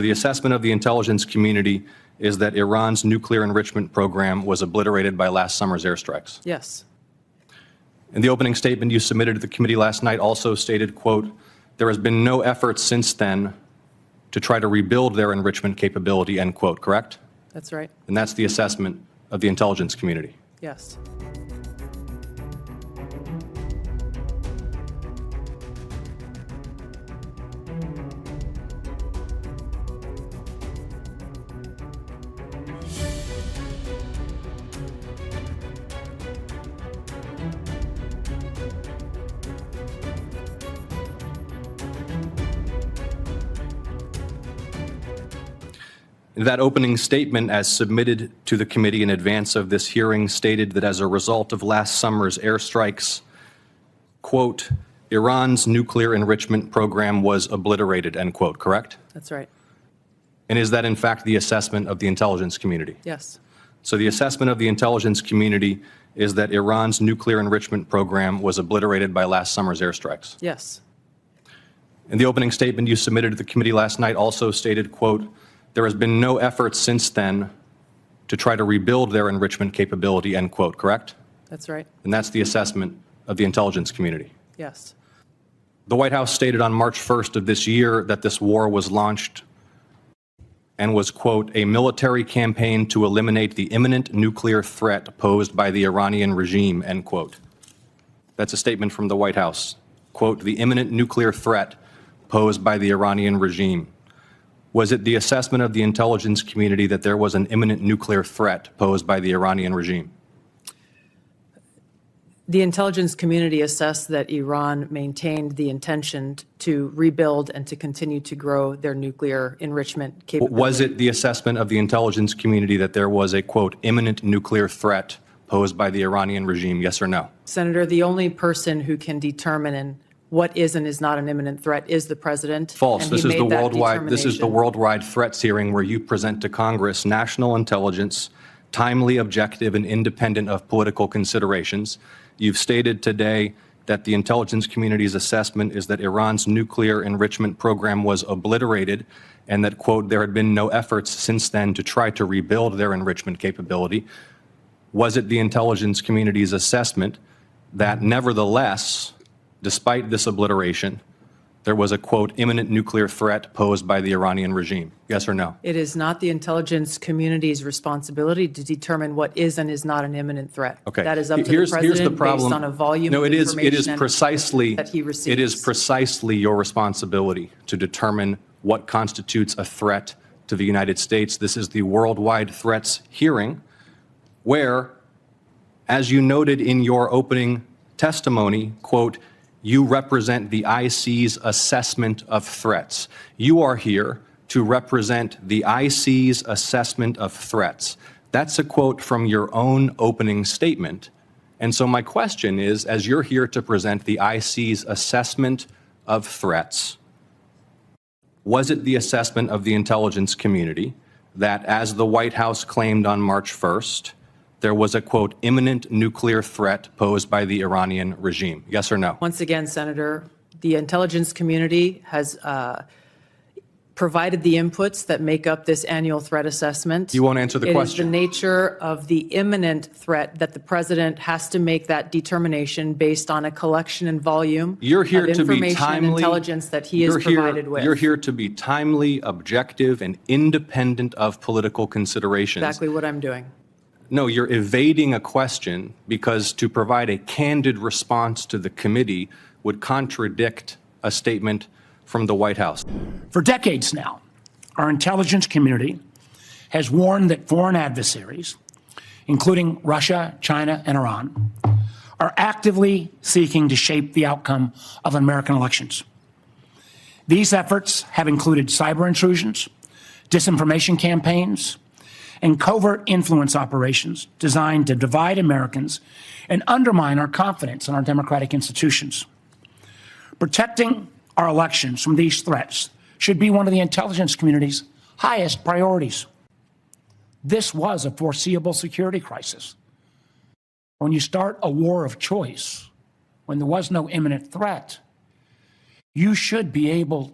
The assessment of the intelligence community is that Iran's nuclear enrichment program was obliterated by last summer's airstrikes. Yes. In the opening statement you submitted to the committee last night also stated, quote, "There has been no effort since then to try to rebuild their enrichment capability," end quote, correct? That's right. And that's the assessment of the intelligence community. Yes. That opening statement, as submitted to the committee in advance of this hearing, stated that as a result of last summer's airstrikes, quote, "Iran's nuclear enrichment program was obliterated," end quote, correct? That's right. And is that in fact the assessment of the intelligence community? Yes. So the assessment of the intelligence community is that Iran's nuclear enrichment program was obliterated by last summer's airstrikes. Yes. In the opening statement you submitted to the committee last night also stated, quote, "There has been no effort since then to try to rebuild their enrichment capability," end quote, correct? That's right. And that's the assessment of the intelligence community. Yes. The White House stated on March 1st of this year that this war was launched and was, quote, "a military campaign to eliminate the imminent nuclear threat posed by the Iranian regime," end quote. That's a statement from the White House. Quote, "the imminent nuclear threat posed by the Iranian regime." Was it the assessment of the intelligence community that there was an imminent nuclear threat posed by the Iranian regime? The intelligence community assessed that Iran maintained the intention to rebuild and to continue to grow their nuclear enrichment capability. Was it the assessment of the intelligence community that there was a, quote, "imminent nuclear threat posed by the Iranian regime," yes or no? Senator, the only person who can determine what is and is not an imminent threat is the president. False. This is the worldwide. worldwide threats hearing where you present to Congress national intelligence, timely, objective, and independent of political considerations. You've stated today that the intelligence community's assessment is that Iran's nuclear enrichment program was obliterated and that, quote, "there had been no efforts since then to try to rebuild their enrichment capability." Was it the intelligence community's assessment that nevertheless, despite this obliteration, there was a, quote, "imminent nuclear threat posed by the Iranian regime"? Yes or no? It is not the intelligence community's responsibility to determine what is and is not an imminent threat. Okay. That is up to Here's the president the problem. based on a volume No, of it is information precisely that he receives. It is precisely your responsibility to determine what constitutes a threat to the United States. This is the worldwide threats hearing where, as you noted in your opening testimony, quote, "you represent the IC's assessment of threats." You are here to represent the IC's assessment of threats. That's a quote from your own opening statement. And so my question is, as you're here to present the IC's assessment of threats, was it the assessment of the intelligence community that, as the White House claimed on March 1st, there was a, quote, "imminent nuclear threat posed by the Iranian regime"? Yes or no? Once again, Senator, the intelligence community has provided the inputs that make up this annual threat assessment. You won't answer the question. It is the nature of the imminent threat that the president has to make that determination based on a collection and volume You're here of to be information and timely. intelligence that he is provided with. You're here to be timely, objective, and independent of political considerations. Exactly what I'm doing. No, you're evading a question because to provide a candid response to the committee would contradict a statement from the White House. For decades now, our intelligence community has warned that foreign adversaries, including Russia, China, and Iran, are actively seeking to shape the outcome of American elections. These efforts have included cyber intrusions, disinformation campaigns, and covert influence operations designed to divide Americans and undermine our confidence in our democratic institutions. Protecting our elections from these threats should be one of the intelligence community's highest priorities. This was a foreseeable security crisis. When you start a war of choice, when there was no imminent threat, you should be able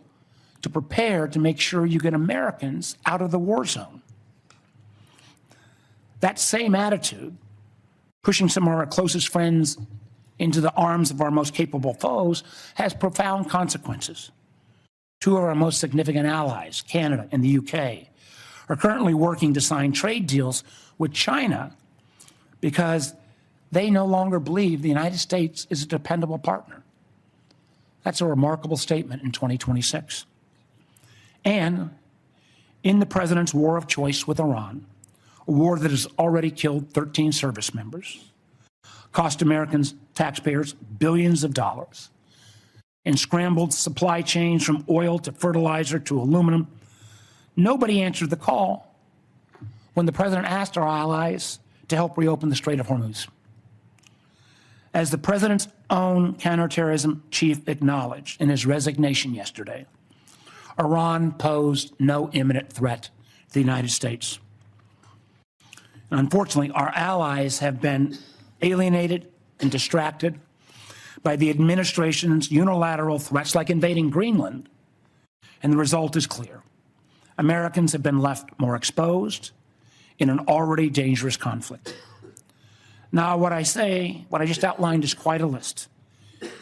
to prepare to make sure you get Americans out of the war zone. That same attitude, pushing some of our closest friends into the arms of our most capable foes, has profound consequences. Two of our most significant allies, Canada and the UK, are currently working to sign trade deals with China because they no longer believe the United States is a dependable partner. That's a remarkable statement in 2026. And in the president's war of choice with Iran, a war that has already killed 13 service members, cost Americans, taxpayers, billions of dollars, and scrambled supply chains from oil to fertilizer to aluminum, nobody answered the call when the president asked our allies to help reopen the Strait of Hormuz. As the president's own counterterrorism chief acknowledged in his resignation yesterday, Iran posed no imminent threat to the United States. And unfortunately, our allies have been alienated and distracted by the administration's unilateral threats like invading Greenland, and the result is clear. Americans have been left more exposed in an already dangerous conflict. Now, what I just outlined is quite a list,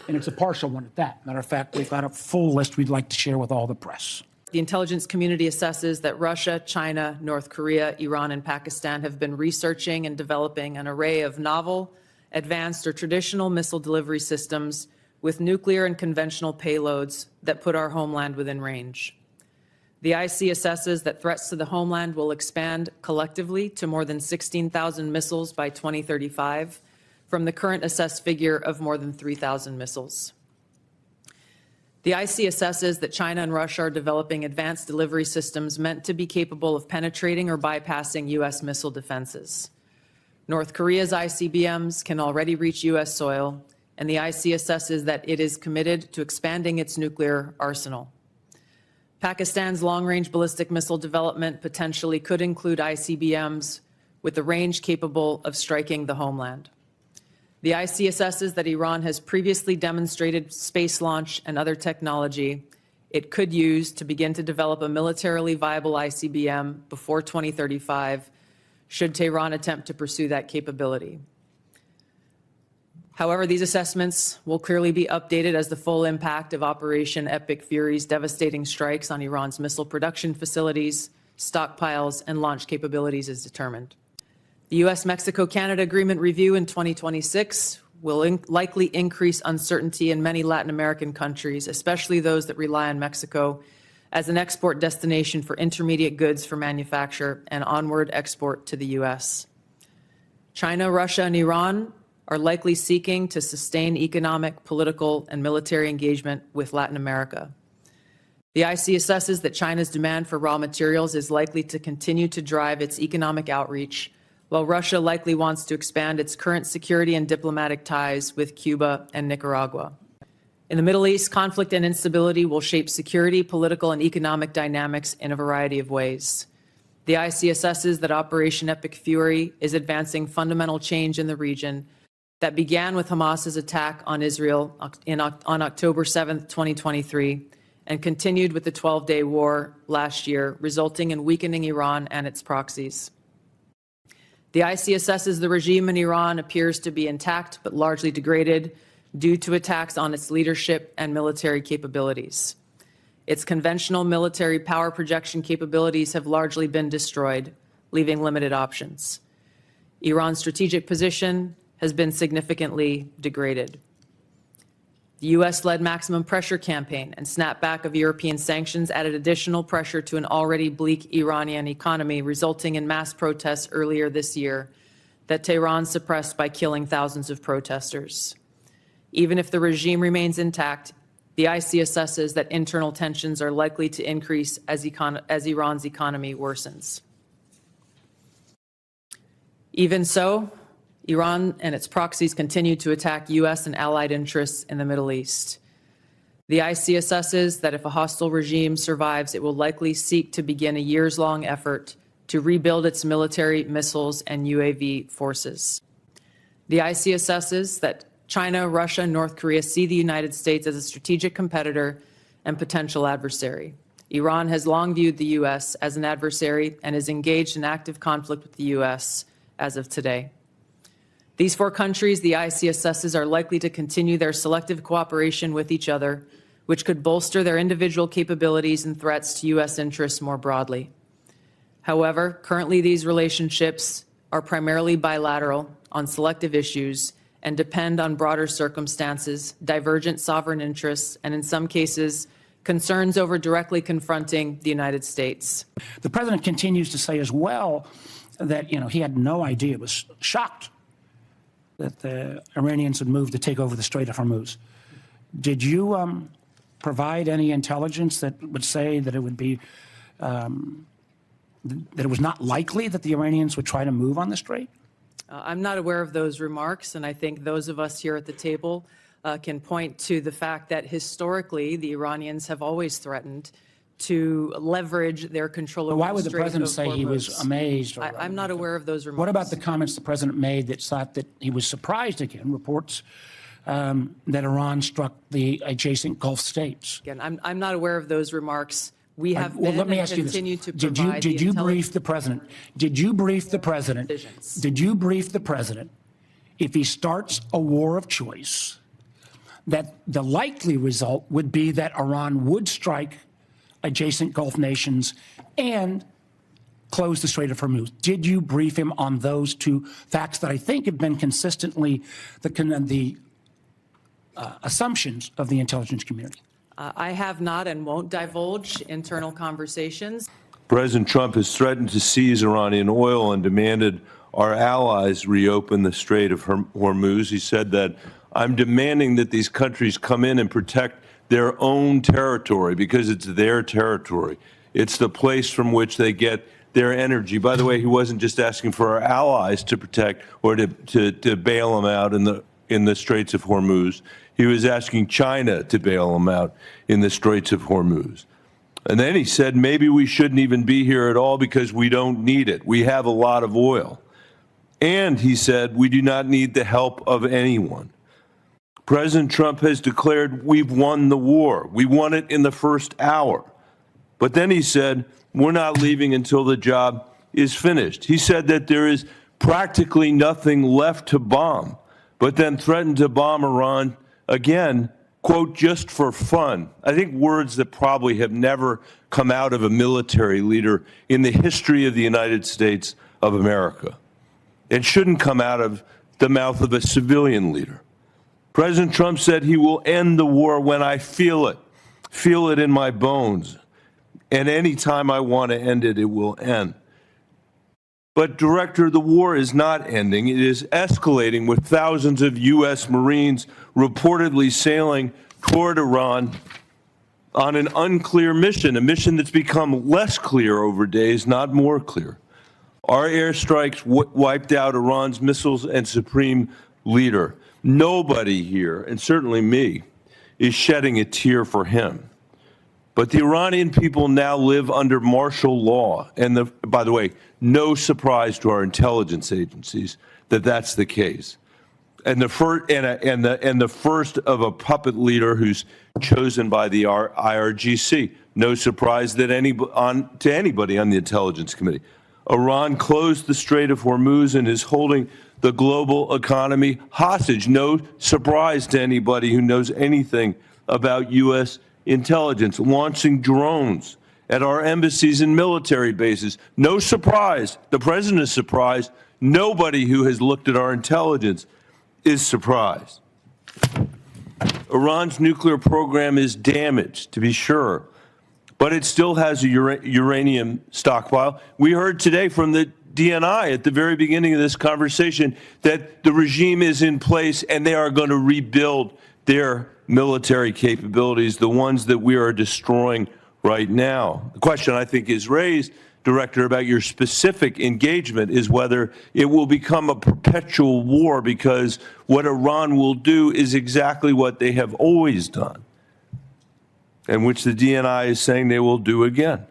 and it's a partial one at that. Matter of fact, we've got a full list we'd like to share with all the press. The intelligence community assesses that Russia, China, North Korea, Iran, and Pakistan have been researching and developing an array of novel, advanced, or traditional missile delivery systems with nuclear and conventional payloads that put our homeland within range. The IC assesses that threats to the homeland will expand collectively to more than 16,000 missiles by 2035, from the current assessed figure of more than 3,000 missiles. The IC assesses that China and Russia are developing advanced delivery systems meant to be capable of penetrating or bypassing U.S. missile defenses. North Korea's ICBMs can already reach U.S. soil, and the IC assesses that it is committed to expanding its nuclear arsenal. Pakistan's long-range ballistic missile development potentially could include ICBMs with a range capable of striking the homeland. The IC assesses that Iran has previously demonstrated space launch and other technology it could use to begin to develop a militarily viable ICBM before 2035, should Tehran attempt to pursue that capability. However, these assessments will clearly be updated as the full impact of Operation Epic Fury's devastating strikes on Iran's missile production facilities, stockpiles, and launch capabilities is determined. The U.S.-Mexico-Canada Agreement review in 2026 will likely increase uncertainty in many Latin American countries, especially those that rely on Mexico as an export destination for intermediate goods for manufacture and onward export to the U.S. China, Russia, and Iran are likely seeking to sustain economic, political, and military engagement with Latin America. The IC assesses that China's demand for raw materials is likely to continue to drive its economic outreach, while Russia likely wants to expand its current security and diplomatic ties with Cuba and Nicaragua. In the Middle East, conflict and instability will shape security, political, and economic dynamics in a variety of ways. The IC assesses that Operation Epic Fury is advancing fundamental change in the region that began with Hamas's attack on Israel on October 7, 2023, and continued with the 12-day war last year, resulting in weakening Iran and its proxies. The IC assesses the regime in Iran appears to be intact but largely degraded due to attacks on its leadership and military capabilities. Its conventional military power projection capabilities have largely been destroyed, leaving limited options. Iran's strategic position has been significantly degraded. The U.S.-led maximum pressure campaign and snapback of European sanctions added additional pressure to an already bleak Iranian economy, resulting in mass protests earlier this year that Tehran suppressed by killing thousands of protesters. Even if the regime remains intact, the IC assesses that internal tensions are likely to increase as Iran's economy worsens. Even so, Iran and its proxies continue to attack U.S. and allied interests in the Middle East. The IC assesses that if a hostile regime survives, it will likely seek to begin a years-long effort to rebuild its military, missiles, and UAV forces. The IC assesses that China, Russia, and North Korea see the United States as a strategic competitor and potential adversary. Iran has long viewed the U.S. as an adversary and is engaged in active conflict with the U.S. as of today. These four countries, the IC assesses, are likely to continue their selective cooperation with each other, which could bolster their individual capabilities and threats to U.S. interests more broadly. However, currently these relationships are primarily bilateral on selective issues and depend on broader circumstances, divergent sovereign interests, and in some cases, concerns over directly confronting the United States. The president continues to say as well that, he had no idea, was shocked that the Iranians had moved to take over the Strait of Hormuz. Did you provide any intelligence that would say that it would be, that it was not likely that the Iranians would try to move on the strait? I'm not aware of those remarks, and I think those of us here at the table can point to the fact that historically the Iranians have always threatened to leverage their control over Why would the Strait president of say he was Hormuz. amazed? I'm not aware of those remarks. What about the comments the president made that thought that he was surprised again, reports that Iran struck the adjacent Gulf states? Again, I'm not aware of those remarks. We have Well, been let me and ask you this. continue to Did provide you brief the president? Did you brief the president? Decisions. Did you brief the president if he starts a war of choice, that the likely result would be that Iran would strike adjacent Gulf nations and close the Strait of Hormuz? Did you brief him on those two facts that I think have been consistently the assumptions of the intelligence community? I have not and won't divulge internal conversations. President Trump has threatened to seize Iranian oil and demanded our allies reopen the Strait of Hormuz. He said that, I'm demanding that these countries come in and protect their own territory because it's their territory. It's the place from which they get their energy. By the way, he wasn't just asking for our allies to protect or to bail them out in the Straits of Hormuz. He was asking China to bail them out in the Straits of Hormuz. And then he said, maybe we shouldn't even be here at all because we don't need it. We have a lot of oil. And he said, we do not need the help of anyone. President Trump has declared we've won the war. We won it in the first hour. But then he said, we're not leaving until the job is finished. He said that there is practically nothing left to bomb, but then threatened to bomb Iran again, quote, just for fun. I think words that probably have never come out of a military leader in the history of the United States of America. It shouldn't come out of the mouth of a civilian leader. President Trump said he will end the war when I feel it in my bones. And any time I want to end it, it will end. But, Director, the war is not ending. It is escalating with thousands of U.S. Marines reportedly sailing toward Iran on an unclear mission, a mission that's become less clear over days, not more clear. Our airstrikes wiped out Iran's missiles and supreme leader. Nobody here, and certainly me, is shedding a tear for him. But the Iranian people now live under martial law. And by the way, no surprise to our intelligence agencies that that's the case. And the first of a puppet leader who's chosen by the IRGC. No surprise that to anybody on the Intelligence Committee. Iran closed the Strait of Hormuz and is holding the global economy hostage. No surprise to anybody who knows anything about U.S. intelligence. Launching drones at our embassies and military bases. No surprise. The president is surprised. Nobody who has looked at our intelligence is surprised. Iran's nuclear program is damaged, to be sure, but it still has a uranium stockpile. We heard today from the DNI at the very beginning of this conversation that the regime is in place and they are going to rebuild their military capabilities, the ones that we are destroying right now. The question I think is raised, Director, about your specific engagement is whether it will become a perpetual war, because what Iran will do is exactly what they have always done, and which the DNI is saying they will do again.